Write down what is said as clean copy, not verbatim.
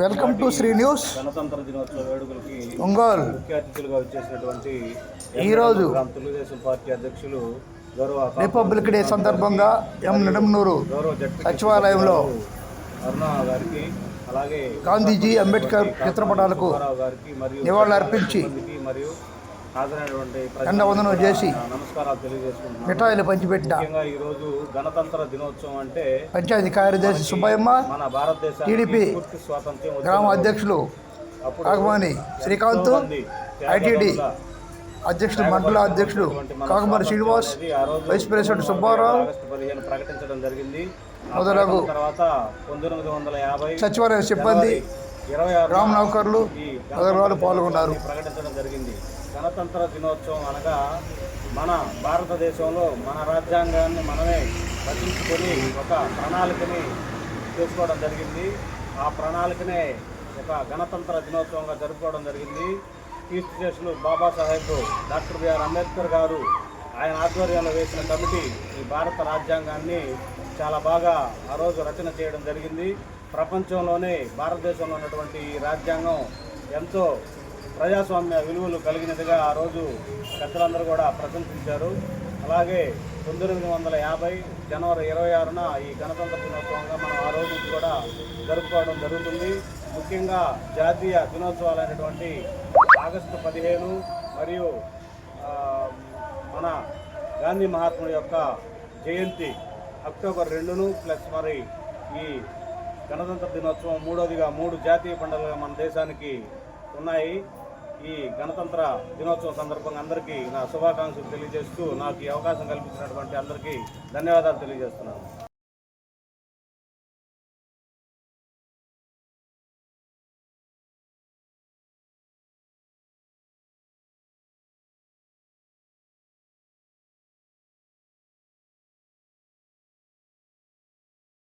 Welcome to Shri news. గణతంత్ర దినోత్సవ వేడుకలకి ఒంగోలు ముఖ్య అతిథులుగా వచ్చేసినటువంటి ఈరోజు తెలుగుదేశం పార్టీ అధ్యక్షులు గౌరవ రిపబ్లిక్ డే సందర్భంగా నిడమనూరు సచివాలయంలో అరుణ గారికి, అలాగే గాంధీజీ, అంబేద్కర్ చిత్రపటాలకు నివాళులర్పించి మరియు హాజరైనటువంటి దండవందనం చేసి నమస్కారాలు తెలియజేసుకుంటున్నాను. మిఠాయిలు పంచిపెట్టిన ఈ రోజు గణతంత్ర దినోత్సవం అంటే పంచాయతీ కార్యదర్శి సుబ్బయ్యమ్మ, మన భారతదేశ టీడీపీ గ్రామ అధ్యక్షులు కాకమాని శ్రీకాంత్, ఐటీడీ అధ్యక్షుడు మండల అధ్యక్షుడు కాకమాని శ్రీనివాస్, వైస్ ప్రెసిడెంట్ సుబ్బారావు ప్రకటించడం జరిగింది. మొదలగు సచివాలయ సిబ్బంది, గ్రామ నౌకర్లు మొదలగు పాల్గొన్నారు. ప్రకటించడం జరిగింది. గణతంత్ర దినోత్సవం అనగా మన భారతదేశంలో మన రాజ్యాంగాన్ని మనమే రచించుకొని ఒక ప్రణాళికని చేసుకోవడం జరిగింది. ఆ ప్రణాళికనే ఒక గణతంత్ర దినోత్సవంగా జరుపుకోవడం జరిగింది. కీర్తిశేషులు బాబాసాహెబ్ డాక్టర్ బిఆర్ అంబేద్కర్ గారు ఆయన ఆధ్వర్యంలో వేసిన కమిటీ ఈ భారత రాజ్యాంగాన్ని చాలా బాగా ఆ రోజు రచన చేయడం జరిగింది. ప్రపంచంలోనే భారతదేశంలో ఉన్నటువంటి ఈ రాజ్యాంగం ఎంతో ప్రజాస్వామ్య విలువలు కలిగినదిగా ఆ రోజు పెద్దలందరూ కూడా ప్రశంసించారు. అలాగే 1950 జనవరి 26న ఈ గణతంత్ర దినోత్సవంగా మనం ఆ రోజు కూడా జరుపుకోవడం జరుగుతుంది. ముఖ్యంగా జాతీయ దినోత్సవాలైనటువంటి ఆగస్టు 15 మరియు మన గాంధీ మహాత్ముడి యొక్క జయంతి అక్టోబర్ 2ను ప్లస్ మరి ఈ గణతంత్ర దినోత్సవం మూడోదిగా 3 జాతీయ పండుగలుగా మన దేశానికి ఉన్నాయి. ఈ గణతంత్ర దినోత్సవం సందర్భంగా అందరికీ నా శుభాకాంక్షలు తెలియజేస్తూ నాకు ఈ అవకాశం కల్పించినటువంటి అందరికీ ధన్యవాదాలు తెలియజేస్తున్నాను.